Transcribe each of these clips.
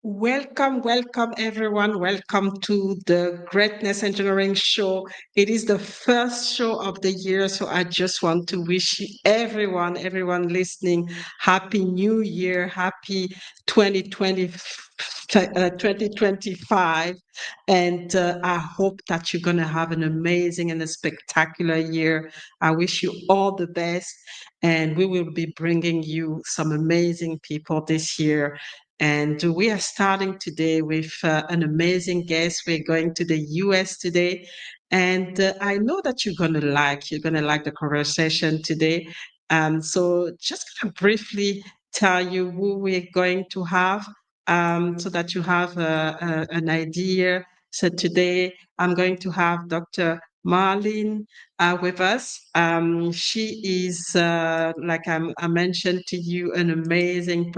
Welcome everyone. Welcome to the Greatness Engineering Show. It is the first show of the year, so I just want to wish everyone listening, Happy New Year, Happy 2020, 2025. And I hope that you're going to have an amazing and a spectacular year. I wish you all the best. And we will be bringing you some amazing people this year, and we are starting today with an amazing guest. We're going to the US today. And I know that you're gonna like the conversation today. So just gonna briefly tell you who we're going to have, so that you have an idea. So today I'm going to have Dr. Marlyn with us. She is, I mentioned to you, an amazing,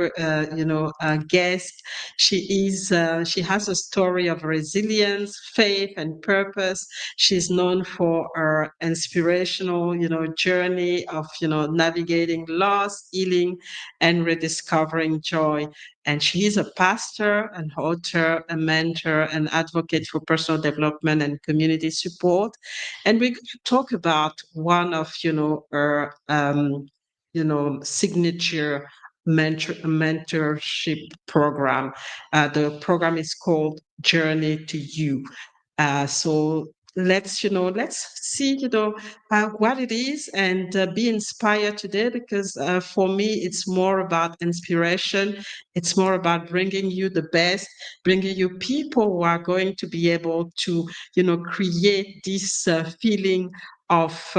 guest. She has a story of resilience, faith, and purpose. She's known for her inspirational, journey of, navigating loss, healing, and rediscovering joy. And she is a pastor, an author, a mentor, an advocate for personal development and community support. And we're going to talk about one of, her, signature mentorship program. The program is called Journey to You. So let's see, what it is, and be inspired today, because for me, it's more about inspiration. It's more about bringing you the best, bringing you people who are going to be able to, create this feeling of,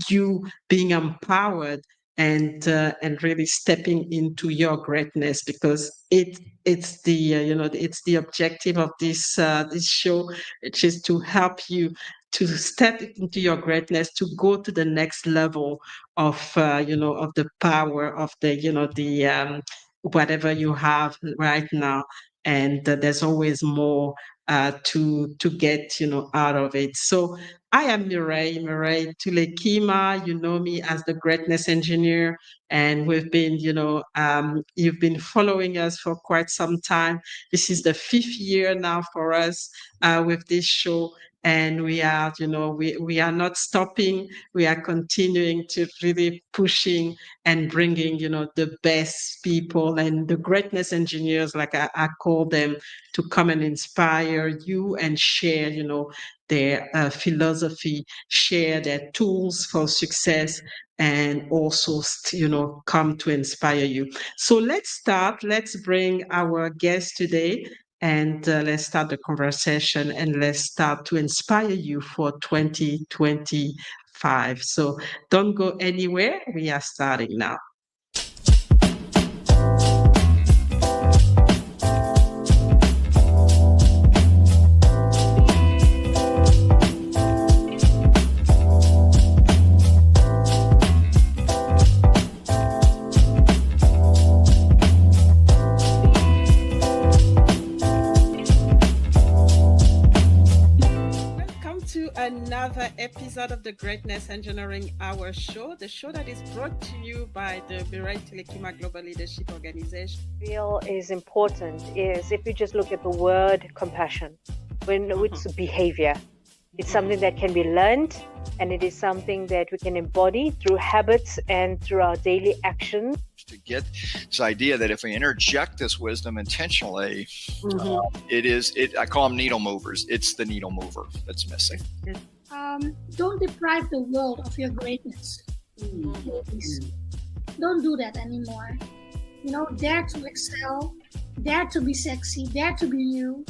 you being empowered, and really stepping into your greatness, because it's the objective of this show, which is to help you to step into your greatness, to go to the next level of, of the power of the, whatever you have right now. And there's always more to get, out of it. So I am Mireille Tulekima. You know me as the Greatness Engineer, and we've been, you've been following us for quite some time. This is the fifth year now for us with this show, and we are, we are not stopping. We are continuing to really pushing and bringing, the best people and the greatness engineers, like I call them, to come and inspire you and share, their philosophy, share their tools for success, and also, come to inspire you. So let's start. Let's bring our guest today, and let's start the conversation, and let's start to inspire you for 2025. So don't go anywhere. We are starting now. Another episode of the Greatness Engineering Hour show, the show that is brought to you by the Mireille Tulekima Global Leadership Organization. Real is important is if you just look at the word compassion, when it's behavior, it's something that can be learned, and it is something that we can embody through habits and through our daily actions. To get this idea that if we interject this wisdom intentionally, I call them needle movers. It's the needle mover that's missing. Don't deprive the world of your greatness. Please. Don't do that anymore. Dare to excel, dare to be sexy, dare to be you,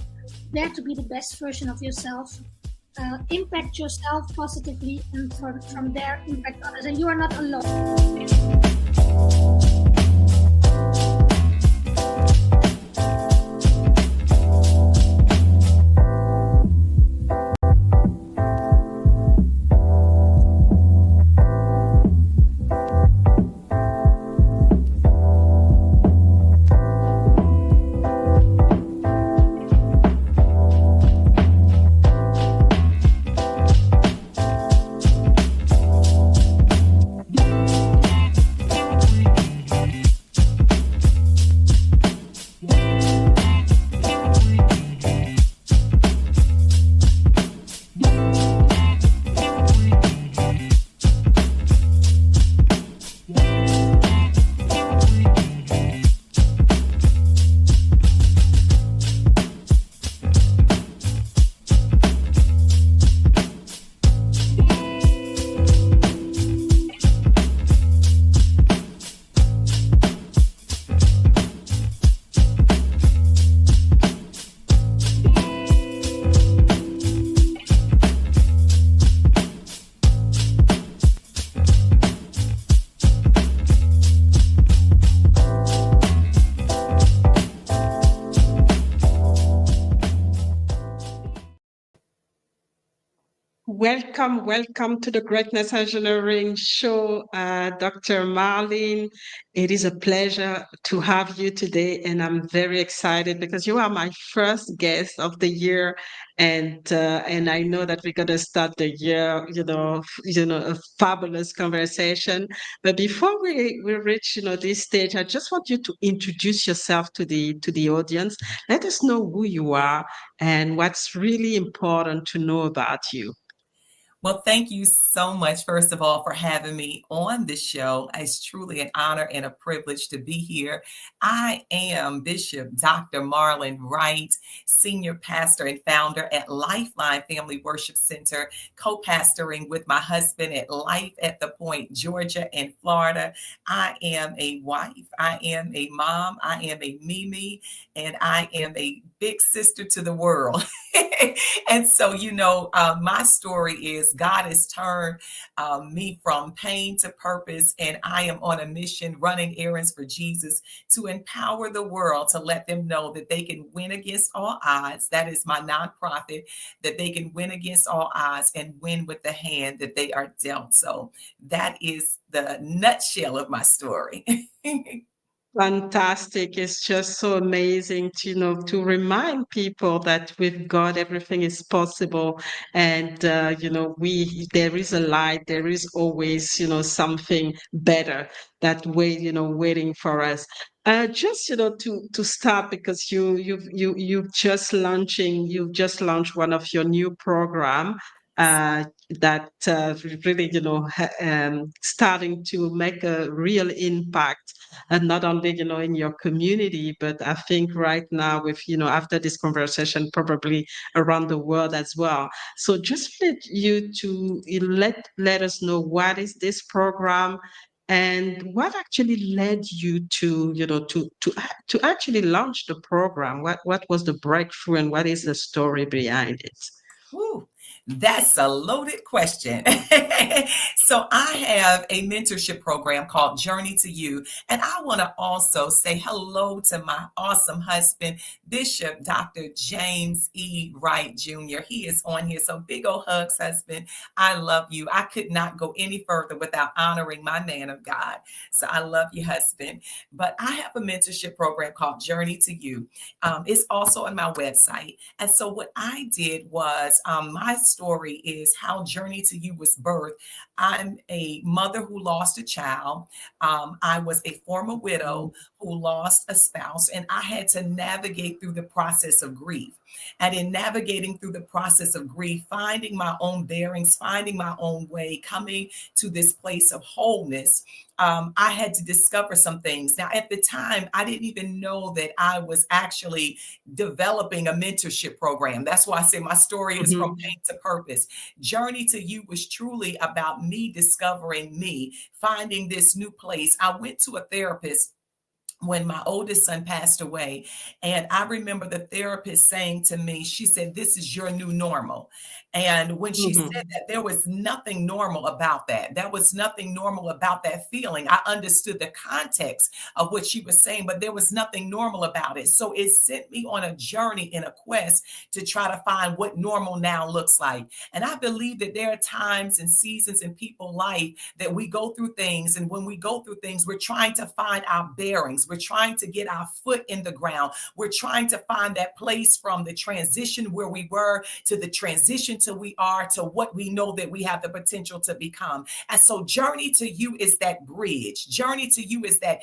dare to be the best version of yourself. Impact yourself positively, and from there impact others, and you are not alone. welcome to the Greatness Engineering Show, Dr. Marlyn. It is a pleasure to have you today, and I'm very excited because you are my first guest of the year, and I know that we're gonna start the year, a fabulous conversation. But before we reach, this stage, I just want you to introduce yourself to the audience. Let us know who you are and what's really important to know about you. Well, thank you so much, first of all, for having me on the show. It's truly an honor and a privilege to be here. I am Bishop Dr. Marlyn Wright, Senior Pastor and Founder at Lifeline Family Worship Center, co-pastoring with my husband at Life at the Point, Georgia and Florida. I am a wife, I am a mom, I am a Mimi, and I am a big sister to the world. And so, my story is God has turned me from pain to purpose, and I am on a mission running errands for Jesus to empower the world, to let them know that they can win against all odds. That is my nonprofit, that they can win against all odds and win with the hand that they are dealt. So that is the nutshell of my story. Fantastic. It's just so amazing to, to remind people that with God, everything is possible. And, there is a light, there is always, something better that waiting for us. Just, to start because you've just launched one of your new program, that really, starting to make a real impact, and not only in your community, but I think right now with after this conversation probably around the world as well. So just let you to let us know what is this program and what actually led you to to actually launch the program. What was the breakthrough and what is the story behind it? Woo, that's a loaded question. So I have a mentorship program called Journey to You. And I want to also say hello to my awesome husband, Bishop Dr. James E. Wright Jr. He is on here. So big old hugs, husband. I love you. I could not go any further without honoring my man of God. So I love you, husband. But I have a mentorship program called Journey to You. It's also on my website. And so what I did was, my story is how Journey to You was birthed. I'm a mother who lost a child. I was a former widow who lost a spouse, and I had to navigate through the process of grief. And in navigating through the process of grief, finding my own bearings, finding my own way, coming to this place of wholeness, I had to discover some things. Now, at the time, I didn't even know that I was actually developing a mentorship program. That's why I say my story is from pain to purpose. Journey to You was truly about me discovering me, finding this new place. I went to a therapist when my oldest son passed away. And I remember the therapist saying to me, she said, "This is your new normal." And when she said that, there was nothing normal about that. There was nothing normal about that feeling. I understood the context of what she was saying, but there was nothing normal about it. So it sent me on a journey in a quest to try to find what normal now looks like. And I believe that there are times and seasons in people's life that we go through things. And when we go through things, we're trying to find our bearings. We're trying to get our foot in the ground. We're trying to find that place from the transition where we were to the transition to we are to what we know that we have the potential to become. And so Journey to You is that bridge. Journey to You is that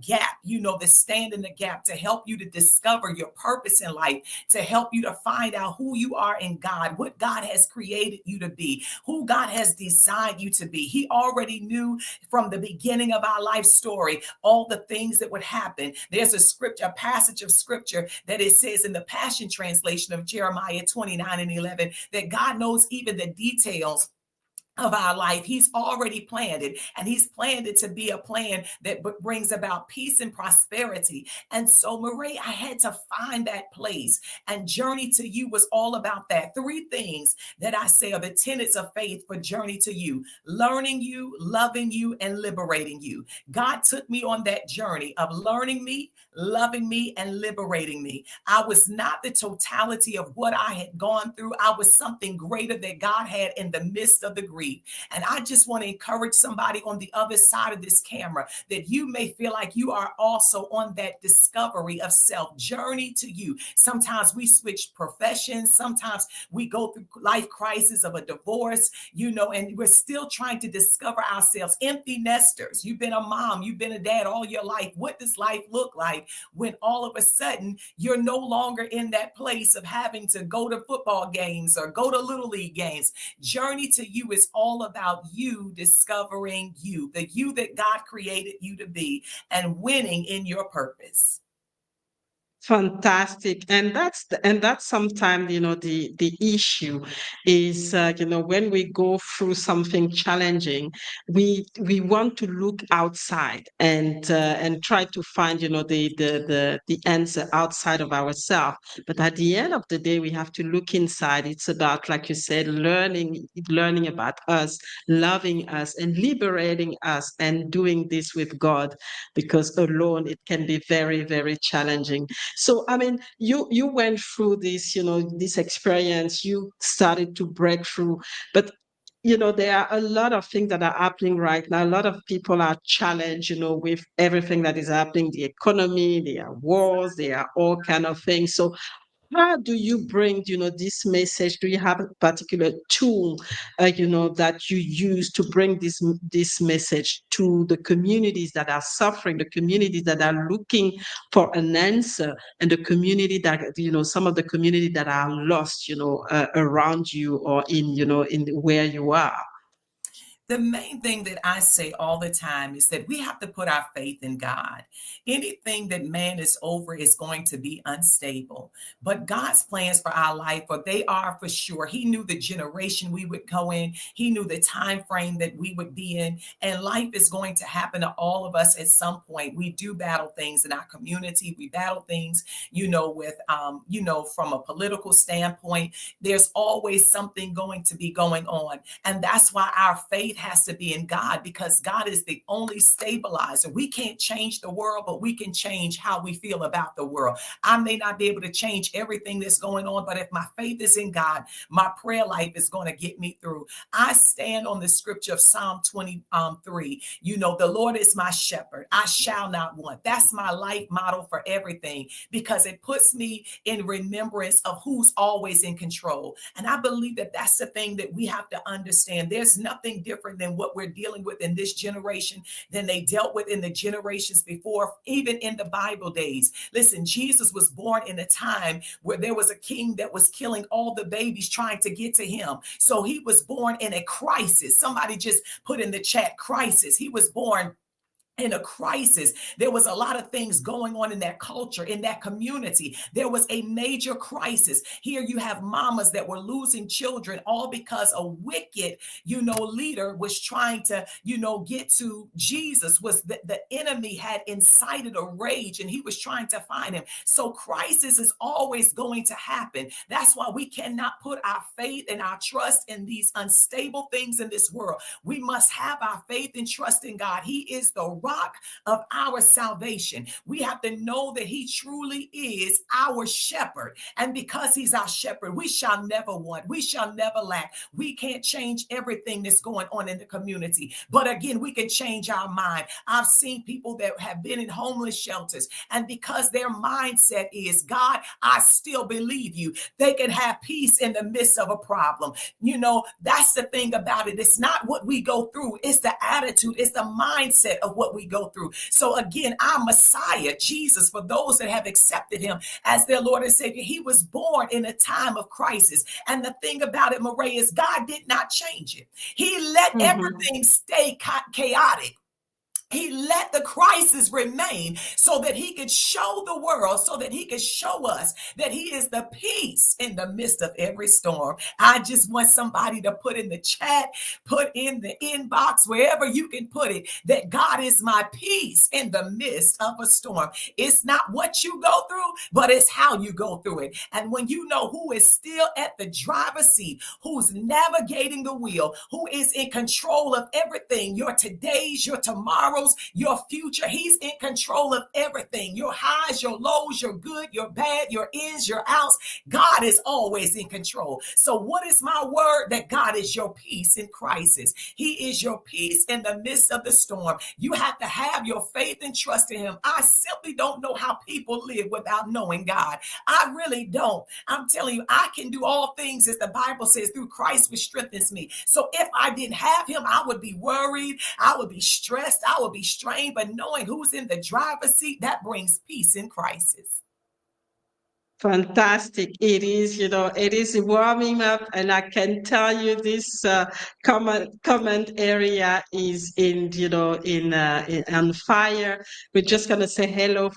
gap, the stand in the gap to help you to discover your purpose in life, to help you to find out who you are in God, what God has created you to be, who God has designed you to be. He already knew from the beginning of our life story all the things that would happen. There's a passage of scripture that it says in the Passion Translation of Jeremiah 29:11 that God knows even the details of our life. He's already planned it, and he's planned it to be a plan that brings about peace and prosperity. And so, Marie, I had to find that place, and Journey to You was all about that. Three things that I say are the tenets of faith for Journey to You: learning you, loving you, and liberating you. God took me on that journey of learning me, loving me, and liberating me. I was not the totality of what I had gone through. I was something greater that God had in the midst of the grief. And I just want to encourage somebody on the other side of this camera that you may feel like you are also on that discovery of self. Journey to You. Sometimes we switch professions. Sometimes we go through life crisis of a divorce, and we're still trying to discover ourselves. Empty nesters. You've been a mom, you've been a dad all your life. What does life look like when all of a sudden you're no longer in that place of having to go to football games or go to little league games? Journey to You is all about you discovering you, the you that God created you to be, and winning in your purpose. Fantastic. And that's sometimes, the issue is, when we go through something challenging, we want to look outside and try to find, the answer outside of ourselves. But at the end of the day, we have to look inside. It's about, like you said, learning about us, loving us, and liberating us, and doing this with God, because alone it can be very, very challenging. So, I mean, you went through this, this experience. You started to break through, but there are a lot of things that are happening right now. A lot of people are challenged, with everything that is happening, the economy, there are wars, there are all kind of things. So how do you bring, this message? Do you have a particular tool, that you use to bring this message to the communities that are suffering, the communities that are looking for an answer, and the community that, some of the community that are lost, around you, or in where you are? The main thing that I say all the time is that we have to put our faith in God. Anything that man is over is going to be unstable. But God's plans for our life, or they are for sure. He knew the generation we would go in. He knew the time frame that we would be in. And life is going to happen to all of us at some point. We do battle things in our community. We battle things, with, from a political standpoint. There's always something going to be going on. And that's why our faith has to be in God, because God is the only stabilizer. We can't change the world, but we can change how we feel about the world. I may not be able to change everything that's going on, but if my faith is in God, my prayer life is going to get me through. I stand on the scripture of Psalm 23. The Lord is my shepherd. I shall not want. That's my life model for everything, because it puts me in remembrance of who's always in control. And I believe that that's the thing that we have to understand. There's nothing different than what we're dealing with in this generation than they dealt with in the generations before, even in the Bible days. Listen, Jesus was born in a time where there was a king that was killing all the babies trying to get to him. So he was born in a crisis. Somebody just put in the chat, crisis. He was born in a crisis. There was a lot of things going on in that culture, in that community. There was a major crisis. Here you have mamas that were losing children, all because a wicked, leader was trying to, get to Jesus. Was the enemy had incited a rage, and he was trying to find him. So crisis is always going to happen. That's why we cannot put our faith and our trust in these unstable things in this world. We must have our faith and trust in God. He is the rock of our salvation. We have to know that he truly is our shepherd. And because he's our shepherd, we shall never want. We shall never lack. We can't change everything that's going on in the community. But again, we can change our mind. I've seen people that have been in homeless shelters, and because their mindset is, God, I still believe you, they can have peace in the midst of a problem. That's the thing about it. It's not what we go through. It's the attitude. It's the mindset of what we go through. So again, our Messiah, Jesus, for those that have accepted him as their Lord and Savior, he was born in a time of crisis. And the thing about it, Murray, is God did not change it. He let everything stay chaotic He let the crisis remain so that he could show the world, so that he could show us that he is the peace in the midst of every storm. I just want somebody to put in the chat, put in the inbox, wherever you can put it, that God is my peace in the midst of a storm. It's not what you go through, but it's how you go through it. And when you know who is still at the driver's seat, who's navigating the wheel, who is in control of everything, your todays, your tomorrows, your future. He's in control of everything. Your highs, your lows, your good, your bad, your ins, your outs. God is always in control. So what is my word? That God is your peace in crisis. He is your peace in the midst of the storm. You have to have your faith and trust in him. I simply don't know how people live without knowing God. I really don't. I'm telling you, I can do all things, as the Bible says, through Christ which strengthens me. So if I didn't have him, I would be worried. I would be stressed. I would be strained. But knowing who's in the driver's seat, that brings peace in crisis. Fantastic. It is, it is warming up, and I can tell you this comment area is on fire. We're just going to say hello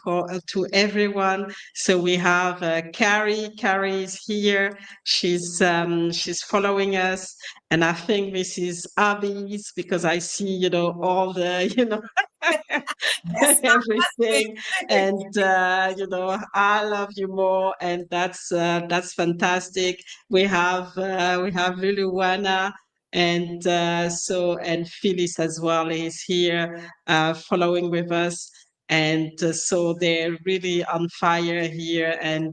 to everyone. So we have Carrie. Carrie is here. She's following us, and I think this is Abby's, because I see, all the, everything. And I love you more, and that's fantastic. We have Luluana, and and Phyllis as well is here following with us. And so they're really on fire here, and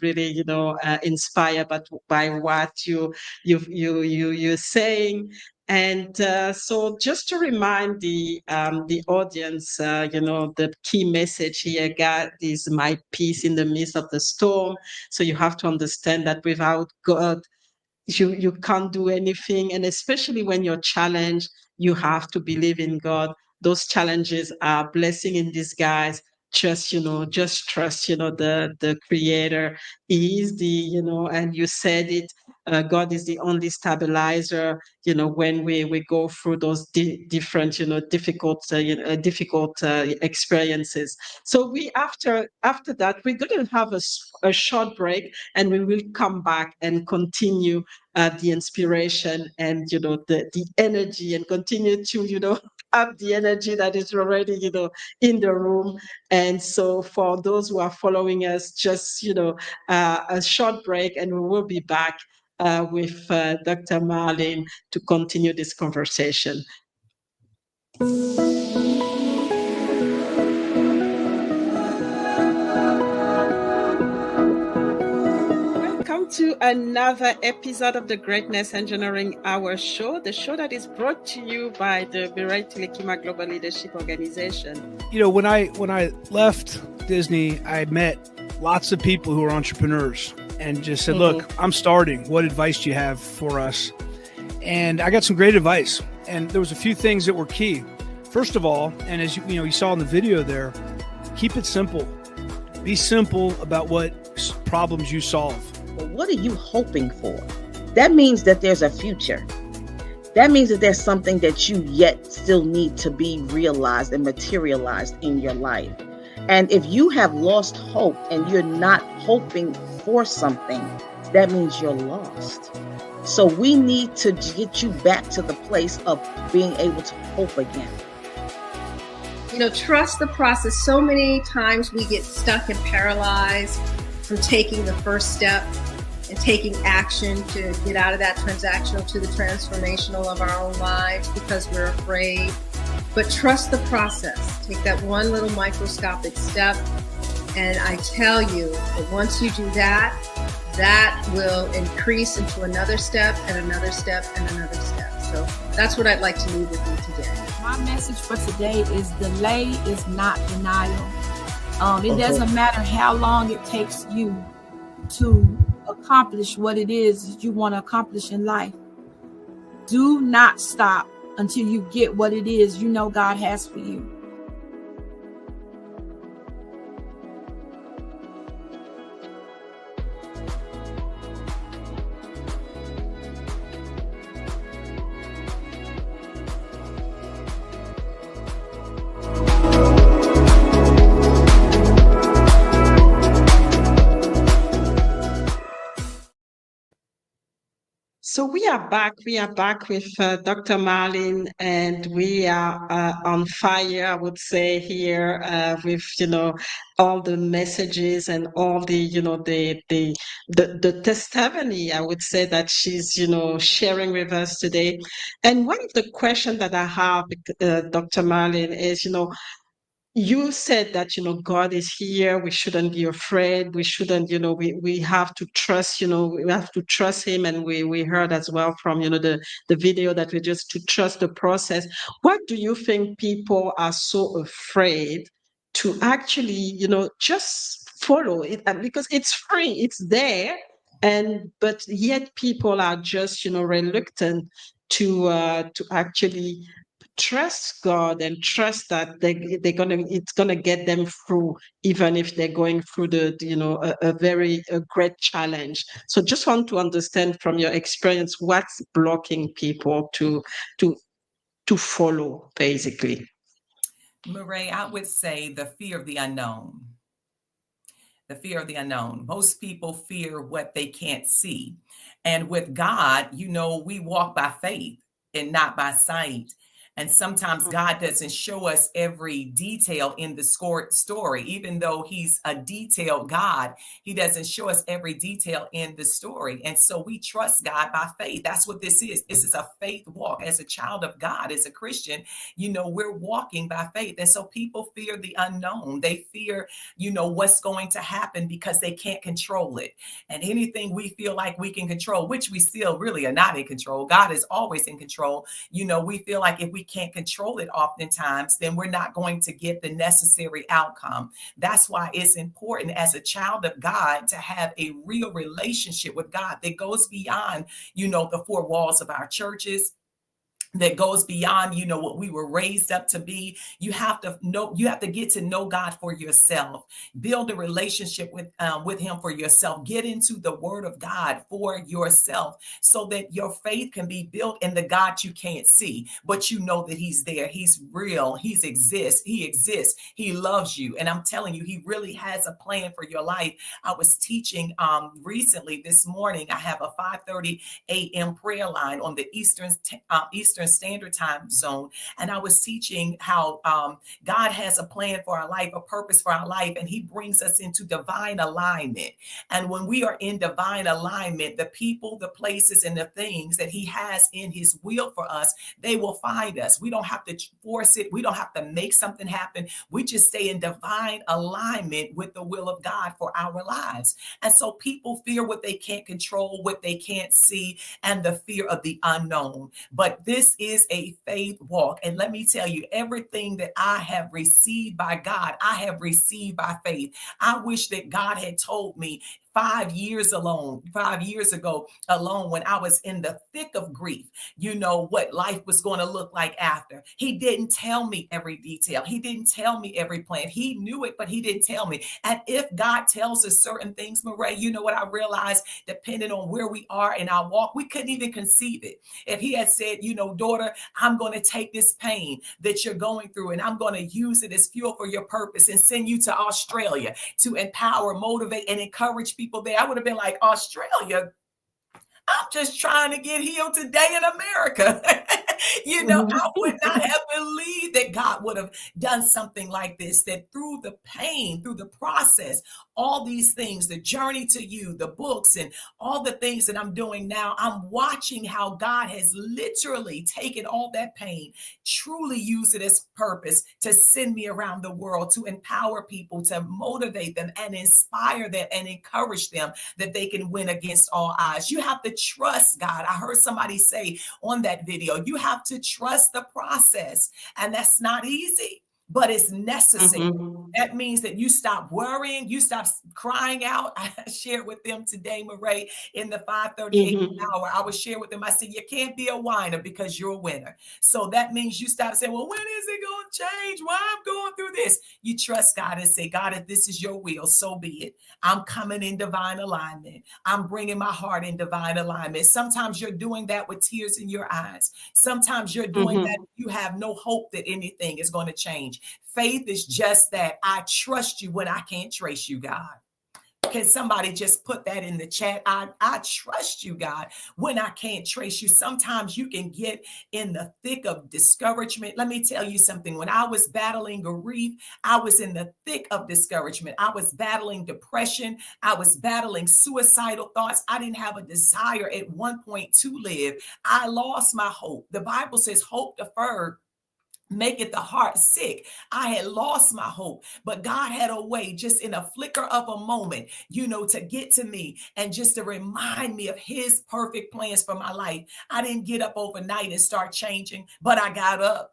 really inspired by what you're saying. And so just to remind the audience, the key message here, God is my peace in the midst of the storm. So you have to understand that without God, you can't do anything. And especially when you're challenged, you have to believe in God. Those challenges are blessing in disguise. Just trust, the creator. He is and you said it, God is the only stabilizer, when we go through those different, difficult experiences. So after that, we're going to have a short break, and we will come back and continue the inspiration and the energy, and continue to have the energy that is already in the room. And so for those who are following us, just a short break, and we will be back with Dr. Marlyn to continue this conversation. To another episode of the Greatness Engineering Hour show, the show that is brought to you by the Birai Telekima Global Leadership Organization. When I left Disney, I met lots of people who are entrepreneurs and just said, look, I'm starting. What advice do you have for us? And I got some great advice. And there was a few things that were key. First of all, and as you saw in the video there, keep it simple. Be simple about what problems you solve. But what are you hoping for? That means that there's a future. That means that there's something that you yet still need to be realized and materialized in your life. And if you have lost hope and you're not hoping for something, that means you're lost. So we need to get you back to the place of being able to hope again. Trust the process. So many times we get stuck and paralyzed from taking the first step and taking action to get out of that transactional to the transformational of our own lives because we're afraid. But trust the process. Take that one little microscopic step. And I tell you that once you do that, that will increase into another step and another step and another step. So that's what I'd like to leave with you today. My message for today is delay is not denial. It doesn't matter how long it takes you to accomplish what it is that you want to accomplish in life. Do not stop until you get what it is you know God has for you. So we are back. We are back with Dr. Marlyn, and we are on fire, I would say, here with all the messages and all the the testimony, I would say, that she's sharing with us today. And one of the questions that I have, Dr. Marlyn, is you said that God is here. We shouldn't be afraid. We shouldn't, we have to trust, we have to trust him. And we heard as well from the video that we just to trust the process. What do you think people are so afraid to actually just follow it? And because it's free, it's there, and but yet people are just reluctant to actually trust God and trust that they're gonna it's gonna get them through, even if they're going through a very great challenge. So just want to understand from your experience what's blocking people to to follow, basically. Murray, I would say the fear of the unknown. The fear of the unknown. Most people fear what they can't see. And with God, we walk by faith and not by sight. And sometimes God doesn't show us every detail in the story, even though he's a detailed God. He doesn't show us every detail in the story. And so we trust God by faith. That's what this is. This is a faith walk. As a child of God, as a Christian, we're walking by faith. And so people fear the unknown. They fear, what's going to happen because they can't control it. And anything we feel like we can control, which we still really are not in control. God is always in control. We feel like if we can't control it oftentimes, then we're not going to get the necessary outcome. That's why it's important as a child of God to have a real relationship with God that goes beyond, the four walls of our churches, that goes beyond, what we were raised up to be. You have to get to know God for yourself, build a relationship with him for yourself, get into the word of God for yourself so that your faith can be built in the God you can't see, but you know that he's there. He's real. He exists. He loves you. And I'm telling you, he really has a plan for your life. I was teaching recently this morning. I have a 5:30 a.m. prayer line on the Eastern Standard Time zone. And I was teaching how God has a plan for our life, a purpose for our life, and he brings us into divine alignment. And when we are in divine alignment, the people, the places, and the things that he has in his will for us, they will find us. We don't have to force it. We don't have to make something happen. We just stay in divine alignment with the will of God for our lives. And so people fear what they can't control, what they can't see, and the fear of the unknown. But this is a faith walk. And let me tell you, everything that I have received by God, I have received by faith. I wish that God had told me 5 years ago alone, when I was in the thick of grief, what life was going to look like after. He didn't tell me every detail. He didn't tell me every plan. He knew it, but he didn't tell me. And if God tells us certain things, Murray, you know what I realized, depending on where we are in our walk, we couldn't even conceive it. If he had said, daughter, I'm going to take this pain that you're going through and I'm going to use it as fuel for your purpose and send you to Australia to empower, motivate, and encourage people there, I would have been like, Australia? I'm just trying to get healed today in America. I would not have believed that God would have done something like this, that through the pain, through the process, all these things, the journey to you, the books, and all the things that I'm doing now, I'm watching how God has literally taken all that pain, truly used it as purpose to send me around the world, to empower people, to motivate them and inspire them and encourage them that they can win against all odds. You have to trust God. I heard somebody say on that video, you have to trust the process. And that's not easy, but it's necessary. That means that you stop worrying, you stop crying out. I shared with them today, Murray, in the 5:38 hour. I was sharing with them. I said, you can't be a whiner because you're a winner. So that means you stop saying, well, when is it going to change? Why I'm going through this? You trust God and say, God, if this is your will, so be it. I'm coming in divine alignment. I'm bringing my heart in divine alignment. Sometimes you're doing that with tears in your eyes. Sometimes you're doing that. You have no hope that anything is going to change. Faith is just that. I trust you when I can't trace you, God. Can somebody just put that in the chat? I trust you, God, when I can't trace you. Sometimes you can get in the thick of discouragement. Let me tell you something. When I was battling grief, I was in the thick of discouragement. I was battling depression. I was battling suicidal thoughts. I didn't have a desire at one point to live. I lost my hope. The Bible says hope deferred maketh the heart sick. I had lost my hope, but God had a way just in a flicker of a moment, to get to me and just to remind me of his perfect plans for my life. I didn't get up overnight and start changing, but I got up.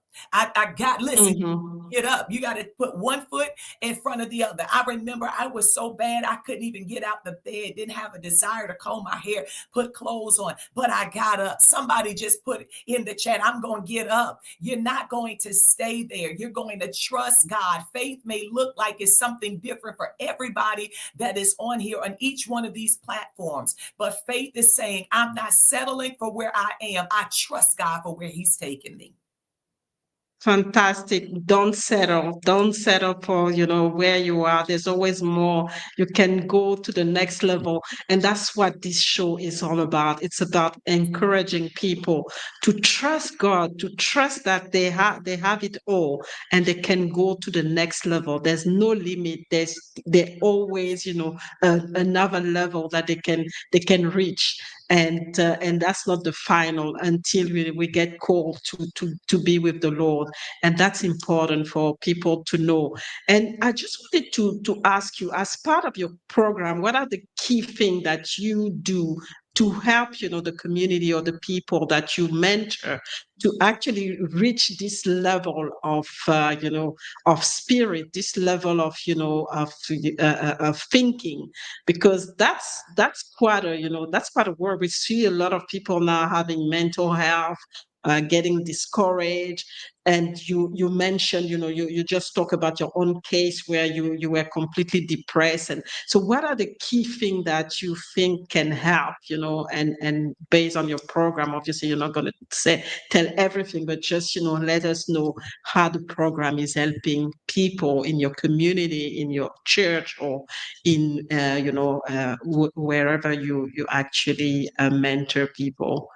Listen, get up. You got to put one foot in front of the other. I remember I was so bad, I couldn't even get out the bed, didn't have a desire to comb my hair, put clothes on, but I got up. Somebody just put in the chat, I'm going to get up. You're not going to stay there. You're going to trust God. Faith may look like it's something different for everybody that is on here on each one of these platforms, but faith is saying, I'm not settling for where I am. I trust God for where he's taken me. Fantastic. Don't settle. Don't settle for, where you are. There's always more. You can go to the next level. And that's what this show is all about. It's about encouraging people to trust God, to trust that they have it all and they can go to the next level. There's no limit. There always, another level that they can reach. And that's not the final until we get called to be with the Lord. And that's important for people to know. And I just wanted to ask you, as part of your program, what are the key things that you do to help, the community or the people that you mentor to actually reach this level of, of spirit, this level of, of thinking, because that's quite a word. We see a lot of people now having mental health, getting discouraged. And you mentioned, you just talk about your own case where you were completely depressed. And so what are the key things that you think can help, and based on your program, obviously you're not going to tell everything, but just, let us know how the program is helping people in your community, in your church, or in, wherever you actually mentor people.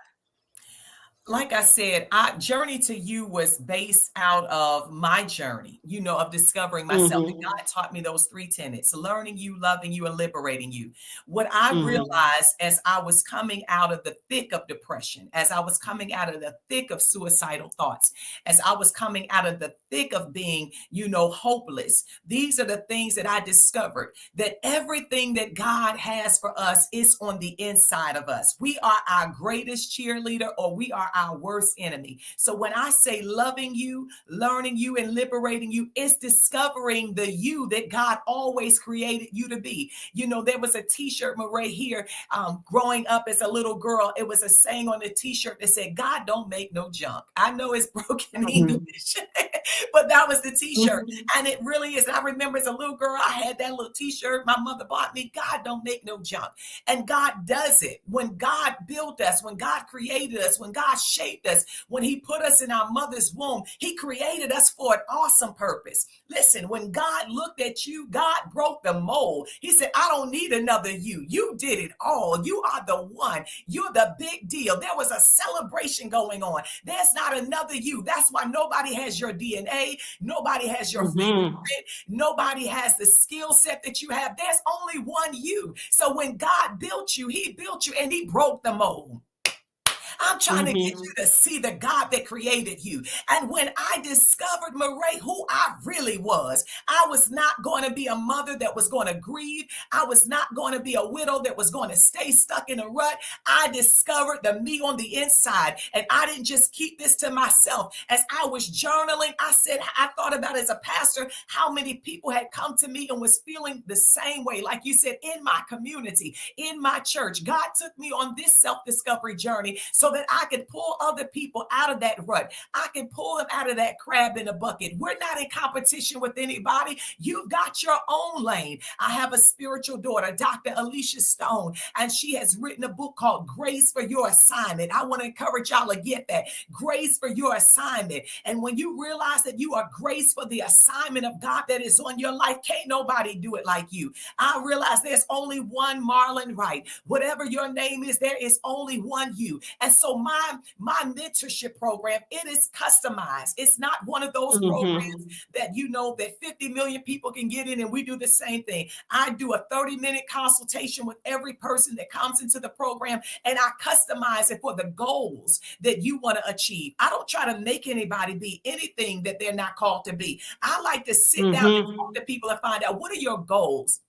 Like I said, Journey to You was based out of my journey, of discovering myself. And God taught me those 3 tenets: learning you, loving you, and liberating you. What I realized as I was coming out of the thick of depression, as I was coming out of the thick of suicidal thoughts, as I was coming out of the thick of being, hopeless, these are the things that I discovered, that everything that God has for us is on the inside of us. We are our greatest cheerleader, or we are our worst enemy. So when I say loving you, learning you, and liberating you, it's discovering the you that God always created you to be. There was a t-shirt, Murray, here, growing up as a little girl. It was a saying on the t-shirt that said, God don't make no junk. I know it's broken English, but that was the t-shirt. And it really is. And I remember as a little girl, I had that little t-shirt my mother bought me. God don't make no junk. And God does it. When God built us, when God created us, when God shaped us, when he put us in our mother's womb, he created us for an awesome purpose. Listen, when God looked at you, God broke the mold. He said, I don't need another you. You did it all. You are the one. You're the big deal. There was a celebration going on. There's not another you. That's why nobody has your DNA. Nobody has your fingerprint. Nobody has the skill set that you have. There's only one you. So when God built you, he built you and he broke the mold. I'm trying to get you to see the God that created you. And when I discovered, Murray, who I really was, I was not going to be a mother that was going to grieve. I was not going to be a widow that was going to stay stuck in a rut. I discovered the me on the inside. And I didn't just keep this to myself. As I was journaling, I thought about, as a pastor, how many people had come to me and was feeling the same way. Like you said, in my community, in my church, God took me on this self-discovery journey so so that I can pull other people out of that rut. I can pull them out of that crab in a bucket. We're not in competition with anybody. You've got your own lane. I have a spiritual daughter, Dr. Alicia Stone, and she has written a book called Grace for Your Assignment. I want to encourage y'all to get that. Grace for Your Assignment. And when you realize that you are graced for the assignment of God that is on your life, can't nobody do it like you. I realize there's only one Marlyn Wright. Whatever your name is, there is only one you. And so my mentorship program, it is customized. It's not one of those programs that that 50 million people can get in and we do the same thing. I do a 30-minute consultation with every person that comes into the program, and I customize it for the goals that you want to achieve. I don't try to make anybody be anything that they're not called to be. I like to sit down and talk to people and find out, what are your goals?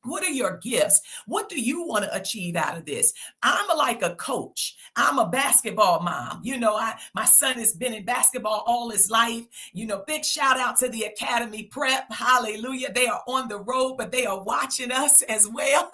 What are your gifts? What do you want to achieve out of this? I'm like a coach. I'm a basketball mom. My son has been in basketball all his life. Big shout out to the Academy Prep. Hallelujah. They are on the road, but they are watching us as well.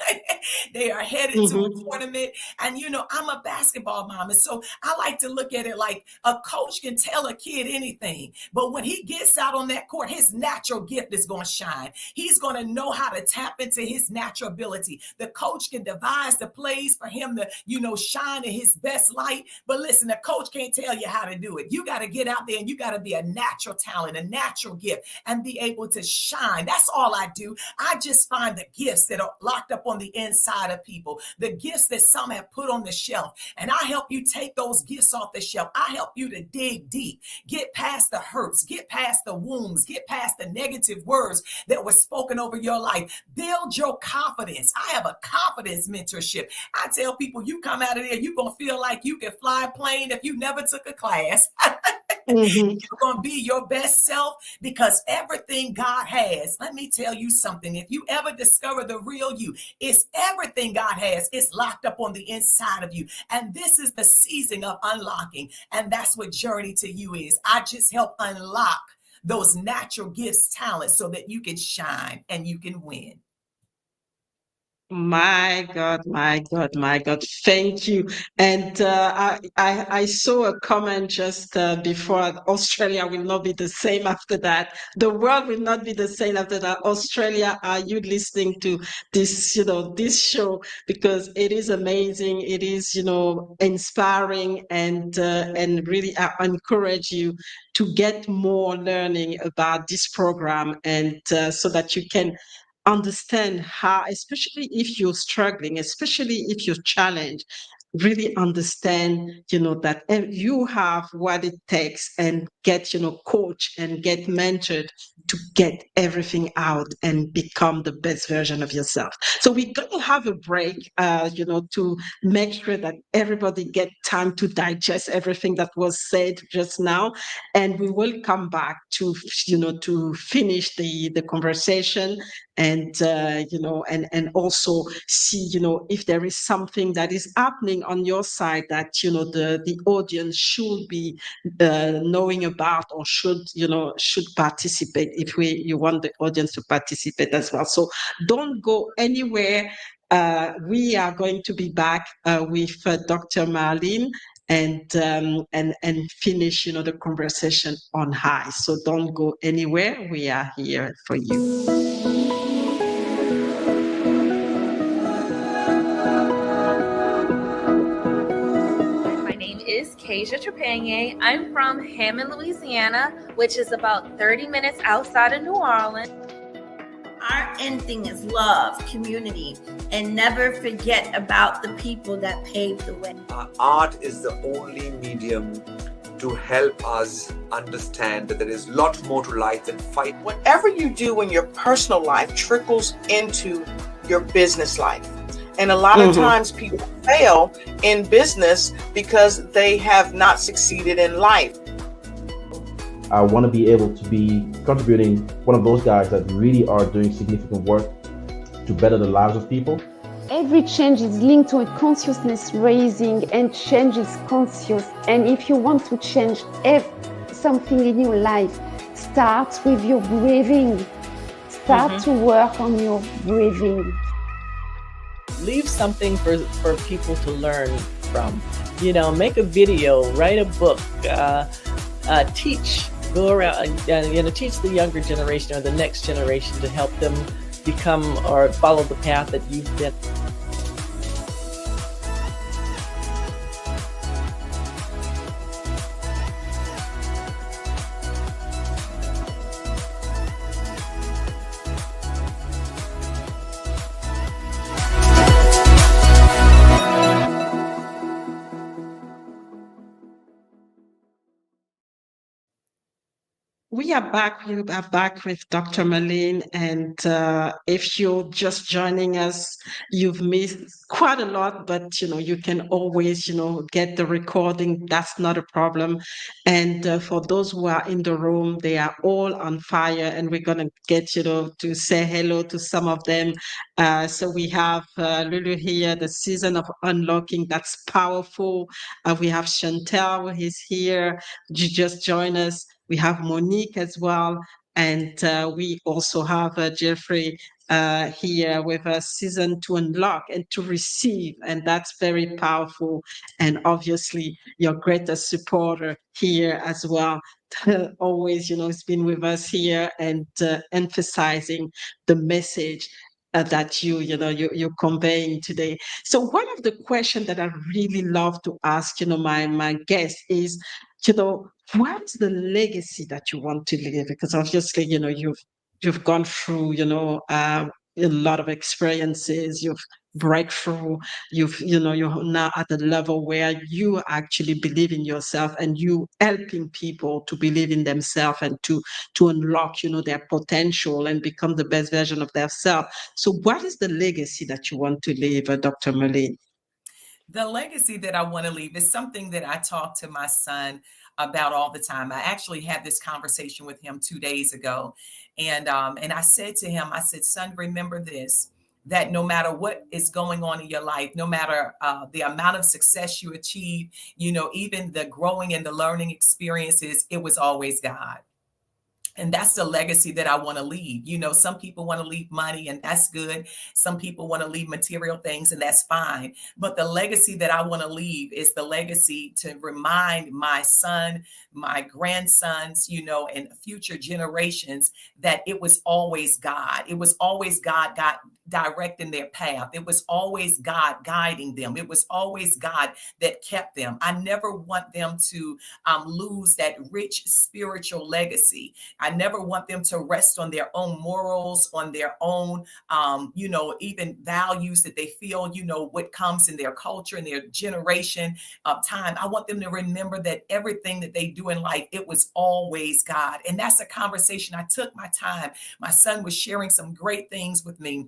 They are headed to a tournament. And, I'm a basketball mom. And so I like to look at it like a coach can tell a kid anything. But when he gets out on that court, his natural gift is going to shine. He's going to know how to tap into his natural ability. The coach can devise the plays for him to, shine in his best light. But listen, the coach can't tell you how to do it. You got to get out there and you got to be a natural talent, a natural gift, and be able to shine. That's all I do. I just find the gifts that are locked up on the inside of people, the gifts that some have put on the shelf. And I help you take those gifts off the shelf. I help you to dig deep, get past the hurts, get past the wounds, get past the negative words that were spoken over your life. Build your confidence. I have a confidence mentorship. I tell people, you come out of there, you're going to feel like you can fly a plane if you never took a class. You're going to be your best self, because everything God has, let me tell you something. If you ever discover the real you, it's everything God has. It's locked up on the inside of you. And this is the season of unlocking. And that's what Journey to You is. I just help unlock those natural gifts, talents, so that you can shine and you can win. My God, my God, my God. Thank you. And I saw a comment just before, Australia will not be the same after that. The world will not be the same after that. Australia, are you listening to this, this show? Because it is amazing. It is, inspiring, and really I encourage you to get more learning about this program, and so that you can understand how, especially if you're struggling, especially if you're challenged, really understand, that you have what it takes, and get, coach and get mentored to get everything out and become the best version of yourself. So we're going to have a break, to make sure that everybody get time to digest everything that was said just now. And we will come back to, to finish the conversation, and and also see, if there is something that is happening on your side that the audience should be knowing about, or should participate, if you want the audience to participate as well. So don't go anywhere. We are going to be back with Dr. Marlyn, and finish the conversation on high. So don't go anywhere. We are here for you. Is Kasia Trepanier. I'm from Hammond, Louisiana, which is about 30 minutes outside of New Orleans. Our end thing is love, community, and never forget about the people that paved the way. Art is the only medium to help us understand that there is a lot more to life than fight. Whatever you do in your personal life trickles into your business life. And a lot of times people fail in business because they have not succeeded in life. I want to be able to be contributing, one of those guys that really are doing significant work to better the lives of people. Every change is linked to a consciousness raising, and change is conscious. And if you want to change something in your life, start with your breathing. Start to work on your breathing. Leave something for people to learn from. make a video, write a book, teach, go around, teach the younger generation or the next generation to help them become or follow the path that you've been. We are back. We are back with Dr. Marlyn, and if you're just joining us, you've missed quite a lot. But you can always, get the recording. That's not a problem. And for those who are in the room, they are all on fire, and we're gonna get to say hello to some of them. So we have Lulu here, the season of unlocking. That's powerful. We have Chantel, who is here. You just join us. We have Monique as well. And we also have Jeffrey here with us, season to unlock and to receive. And that's very powerful. And obviously, your greatest supporter here as well. Always, has been with us here and emphasizing the message that you're conveying today. So one of the questions that I really love to ask, my guest is, what is the legacy that you want to leave? Because obviously, you've gone through, a lot of experiences, you've breakthrough, you're now at a level where you actually believe in yourself and you helping people to believe in themselves and to unlock, their potential and become the best version of themselves. So what is the legacy that you want to leave, Dr. Marlyn? The legacy that I want to leave is something that I talk to my son about all the time. I actually had this conversation with him 2 days ago. And I said to him, I said, son, remember this, that no matter what is going on in your life, no matter the amount of success you achieve, even the growing and the learning experiences, it was always God. And that's the legacy that I want to leave. Some people want to leave money, and that's good. Some people want to leave material things, and that's fine. But the legacy that I want to leave is the legacy to remind my son, my grandsons, and future generations that it was always God. It was always God directing their path. It was always God guiding them. It was always God that kept them. I never want them to lose that rich spiritual legacy. I never want them to rest on their own morals, on their own, even values that they feel, what comes in their culture and their generation of time. I want them to remember that everything that they do in life, it was always God. And that's a conversation. I took my time. My son was sharing some great things with me.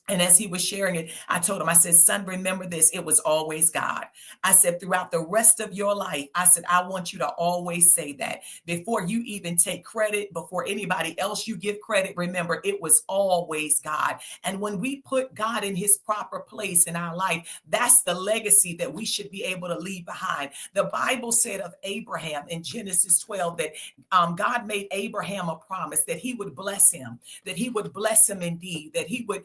And as he was sharing it, I told him, I said, son, remember this, it was always God. I said, throughout the rest of your life, I said, I want you to always say that. Before you even take credit, before anybody else you give credit, remember, it was always God. And when we put God in his proper place in our life, that's the legacy that we should be able to leave behind. The Bible said of Abraham in Genesis 12 that God made Abraham a promise that he would bless him, that he would bless him indeed, that he would,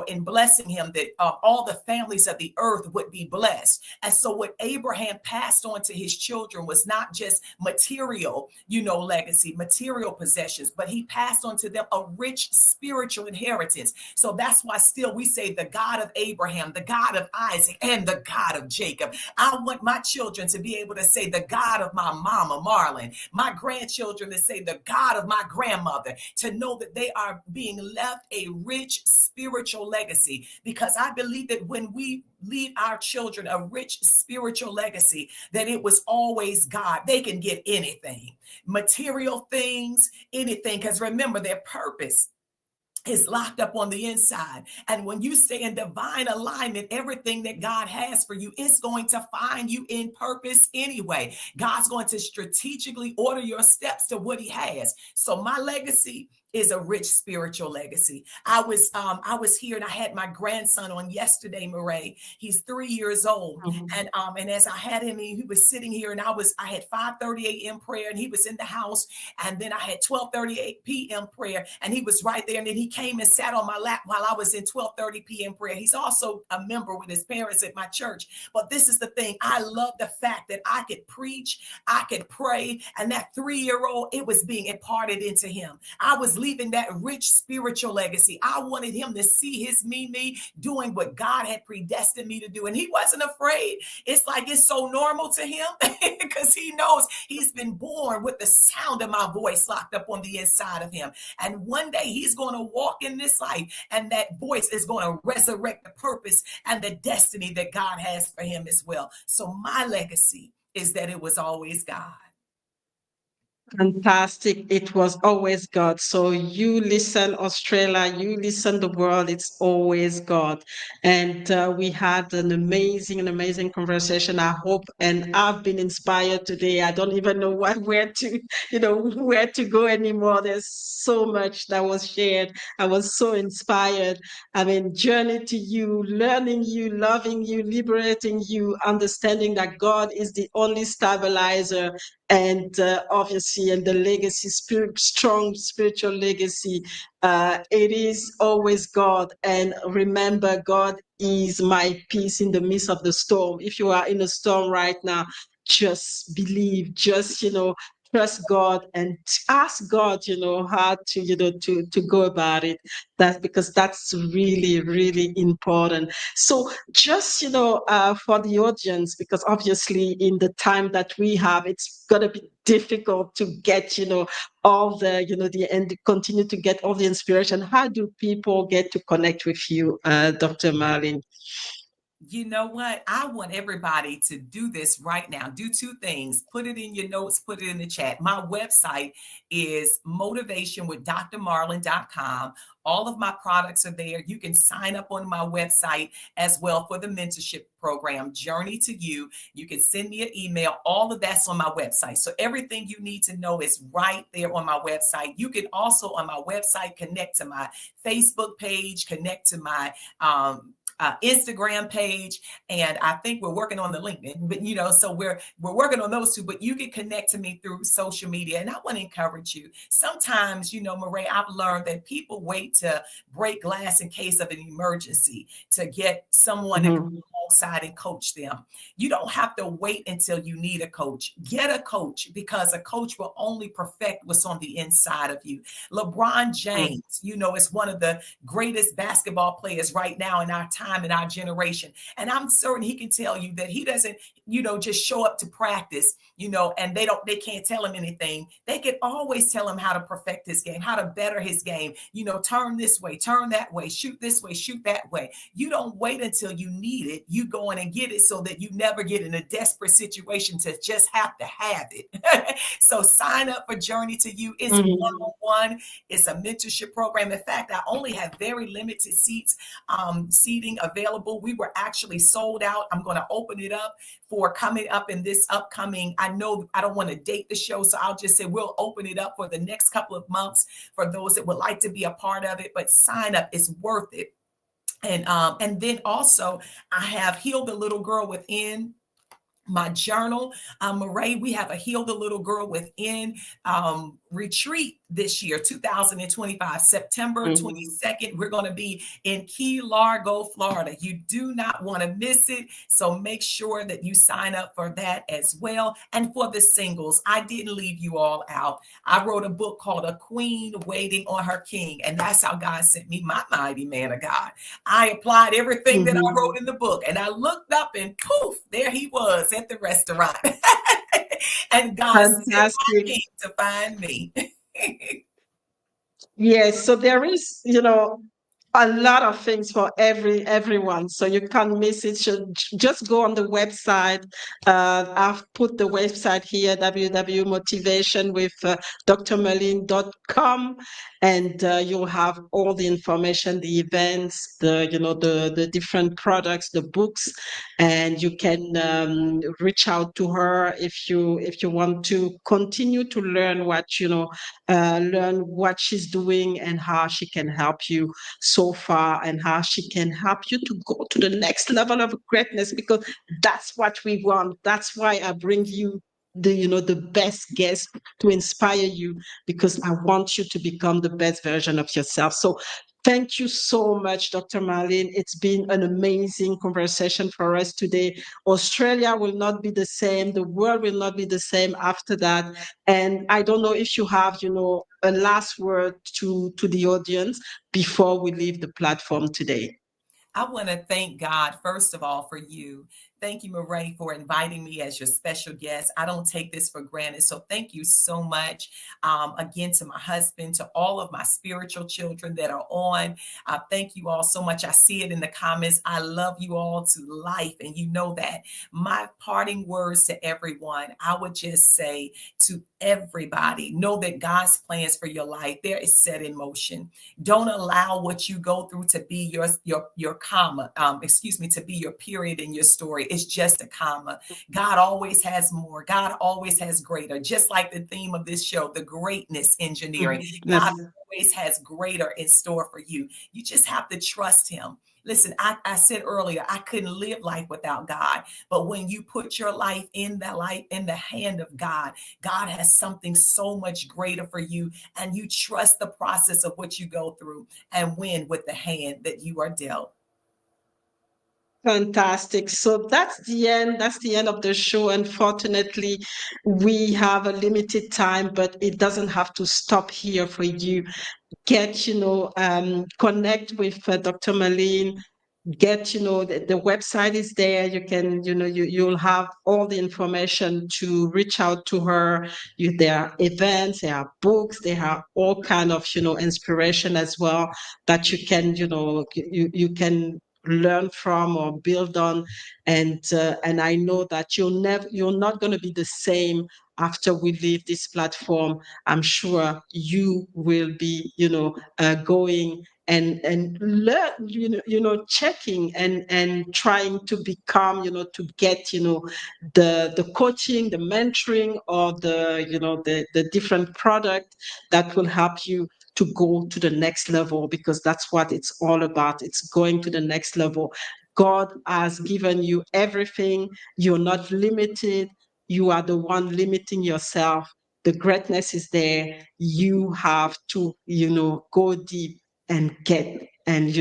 in blessing him, that all the families of the earth would be blessed. And so what Abraham passed on to his children was not just material, legacy, material possessions, but he passed on to them a rich spiritual inheritance. So that's why still we say the God of Abraham, the God of Isaac, and the God of Jacob. I want my children to be able to say the God of my mama, Marlyn, my grandchildren to say the God of my grandmother, to know that they are being left a rich spiritual legacy, because I believe that when we leave our children a rich spiritual legacy, that it was always God. They can get anything, material things, anything, because remember, their purpose is locked up on the inside. And when you stay in divine alignment, everything that God has for you is going to find you in purpose anyway. God's going to strategically order your steps to what he has. So my legacy is a rich spiritual legacy. I was here and I had my grandson on yesterday, Murray. He's 3 years old. And as I had him, he was sitting here and I had 5:30 a.m. prayer and he was in the house. And then I had 12:38 p.m. prayer and he was right there. And then he came and sat on my lap while I was in 12:30 p.m. prayer. He's also a member with his parents at my church. But this is the thing. I love the fact that I could preach, I could pray, and that 3-year-old, it was being imparted into him. I was leaving that rich spiritual legacy. I wanted him to see his Mimi doing what God had predestined me to do. And he wasn't afraid. It's like it's so normal to him because he knows he's been born with the sound of my voice locked up on the inside of him. And one day he's going to walk in this life and that voice is going to resurrect the purpose and the destiny that God has for him as well. So my legacy is that it was always God. Fantastic. It was always God. So you listen, Australia, you listen, the world, it's always God. And we had an amazing conversation. I hope, and I've been inspired today. I don't even know where to, where to go anymore. There's so much that was shared. I was so inspired. I mean, journey to you, learning you, loving you, liberating you, understanding that God is the only stabilizer, and obviously, and the legacy, strong spiritual legacy, it is always God. And remember, God is my peace in the midst of the storm. If you are in a storm right now, just believe, just trust God and ask God, how to to go about it. That's because that's really, really important. So just for the audience, because obviously in the time that we have, it's gonna be difficult to get all and continue to get all the inspiration. How do people get to connect with you, Dr. Marlyn? You know what? I want everybody to do this right now. Do two things. Put it in your notes, put it in the chat. My website is motivationwithdrmarlyn.com. All of my products are there. You can sign up on my website as well for the mentorship program, Journey to You. You can send me an email. All of that's on my website. So everything you need to know is right there on my website. You can also on my website connect to my Facebook page, connect to my Instagram page, and I think we're working on the LinkedIn, but so we're working on those two, but you can connect to me through social media. And I want to encourage you. Sometimes, Murray, I've learned that people wait to break glass in case of an emergency to get someone to come alongside and coach them. You don't have to wait until you need a coach. Get a coach, because a coach will only perfect what's on the inside of you. LeBron James, is one of the greatest basketball players right now in our time, in our generation. And I'm certain he can tell you that he doesn't, just show up to practice, and they can't tell him anything. They can always tell him how to perfect his game, how to better his game, turn this way, turn that way, shoot this way, shoot that way. You don't wait until you need it. You go in and get it so that you never get in a desperate situation to just have to have it. So sign up for Journey to You. It's one-on-one. It's a mentorship program. In fact, I only have very limited seating available. We were actually sold out. I'm going to open it up for coming up in this upcoming, I know I don't want to date the show, so I'll just say we'll open it up for the next couple of months for those that would like to be a part of it, but sign up. It's worth it. And then also I have Heal the Little Girl Within, my journal. Murray, we have a Heal the Little Girl Within retreat this year, 2025, September 22nd. We're going to be in Key Largo, Florida. You do not want to miss it. So make sure that you sign up for that as well. And for the singles, I didn't leave you all out. I wrote a book called A Queen Waiting on Her King. And that's how God sent me my mighty man of God. I applied everything that I wrote in the book, and I looked up and poof, there he was at the restaurant. And God sent my king to find me. Yes, so there is, a lot of things for everyone, so you can't miss it. Just go on the website. I've put the website here, www.motivation with drmarlyn.com, and you'll have all the information, the events, the different products, the books, and you can reach out to her if you want to continue to learn learn what she's doing and how she can help you so far, and how she can help you to go to the next level of greatness, because that's what we want. That's why I bring you the best guest to inspire you, because I want you to become the best version of yourself. So thank you so much, Dr. Marlyn. It's been an amazing conversation for us today. Australia will not be the same. The world will not be the same after that. And I don't know if you have, a last word to the audience before we leave the platform today. I want to thank God, first of all, for you. Thank you, Murray, for inviting me as your special guest. I don't take this for granted. So thank you so much. Again, to my husband, to all of my spiritual children that are on. Thank you all so much. I see it in the comments. I love you all to life. And you know that. My parting words to everyone, I would just say to everybody, know that God's plans for your life, there is set in motion. Don't allow what you go through to be your comma, to be your period in your story. It's just a comma. God always has more. God always has greater. Just like the theme of this show, the greatness engineering. God always has greater in store for you. You just have to trust him. Listen, I said earlier, I couldn't live life without God. But when you put your life in the hand of God, God has something so much greater for you. And you trust the process of what you go through and win with the hand that you are dealt. Fantastic. So that's the end. That's the end of the show. Unfortunately, we have a limited time, but it doesn't have to stop here for you. Connect with Dr. Marlyn. The website is there. You can, you'll have all the information to reach out to her. There are events, there are books, there are all kind of, inspiration as well that you can, you can learn from or build on. And I know that you're not going to be the same after we leave this platform. I'm sure you will be, going and learn, checking and trying to become, to get, the coaching, the mentoring, or the different product that will help you to go to the next level, because that's what it's all about. It's going to the next level. God has given you everything. You're not limited. You are the one limiting yourself. The greatness is there. You have to, go deep and get and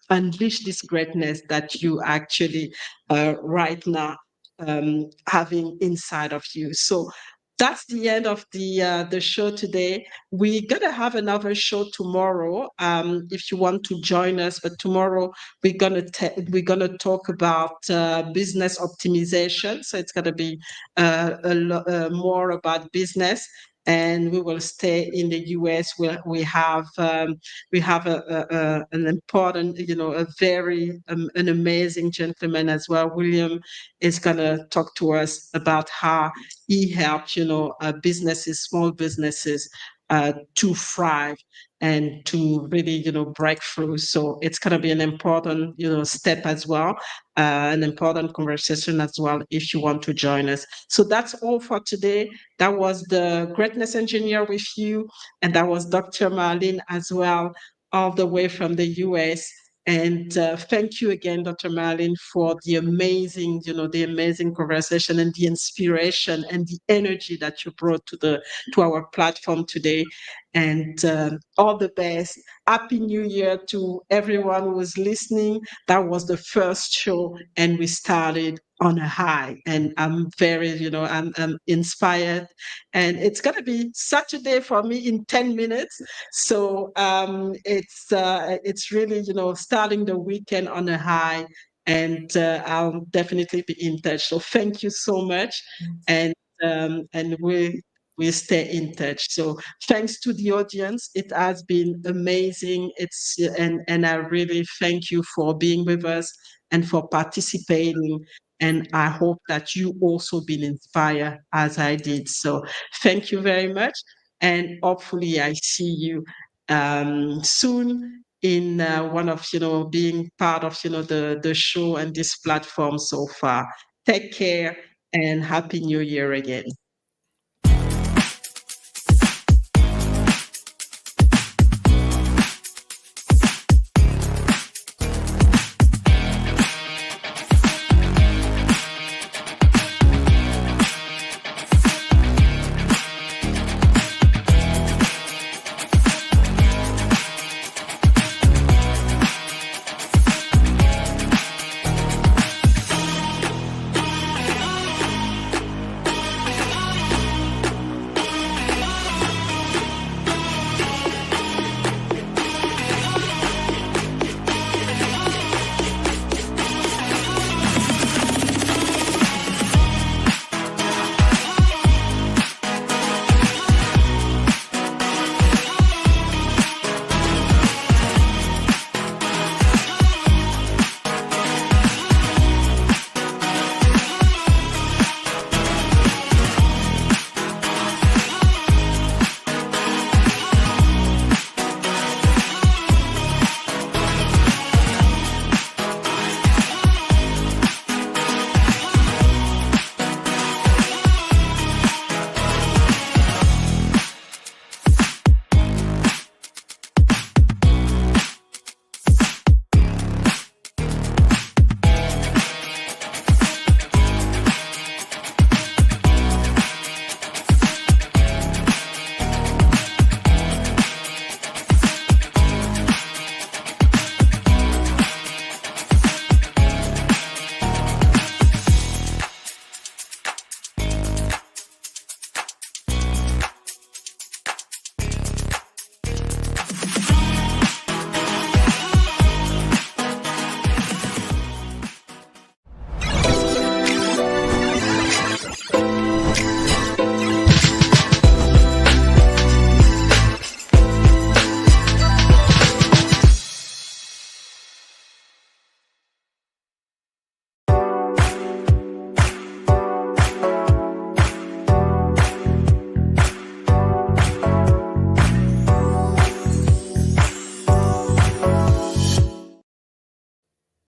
unleash this greatness that you actually right now having inside of you. So that's the end of the show today. We're gonna have another show tomorrow. If you want to join us, but tomorrow we're gonna talk about business optimization. So it's gonna be more about business, and we will stay in the US where we have an important, a very an amazing gentleman as well. William is gonna talk to us about how he helped, businesses, small businesses, to thrive and to really, break through. So it's going to be an important, step as well, an important conversation as well, if you want to join us. So that's all for today. That was the Greatness Engineer with you, and that was Dr. Marlyn as well, all the way from the US. And thank you again, Dr. Marlyn, for the amazing conversation and the inspiration and the energy that you brought to our platform today. And all the best. Happy New Year to everyone who was listening. That was the first show, and we started on a high. And I'm very, I'm inspired. And it's going to be such a day for me in 10 minutes. So it's really, starting the weekend on a high. And I'll definitely be in touch. So thank you so much. And we we'll stay in touch. So thanks to the audience. It has been amazing. And I really thank you for being with us and for participating. And I hope that you also been inspired as I did. So thank you very much. And hopefully I see you soon in one of, being part of, the show and this platform so far. Take care and Happy New Year again.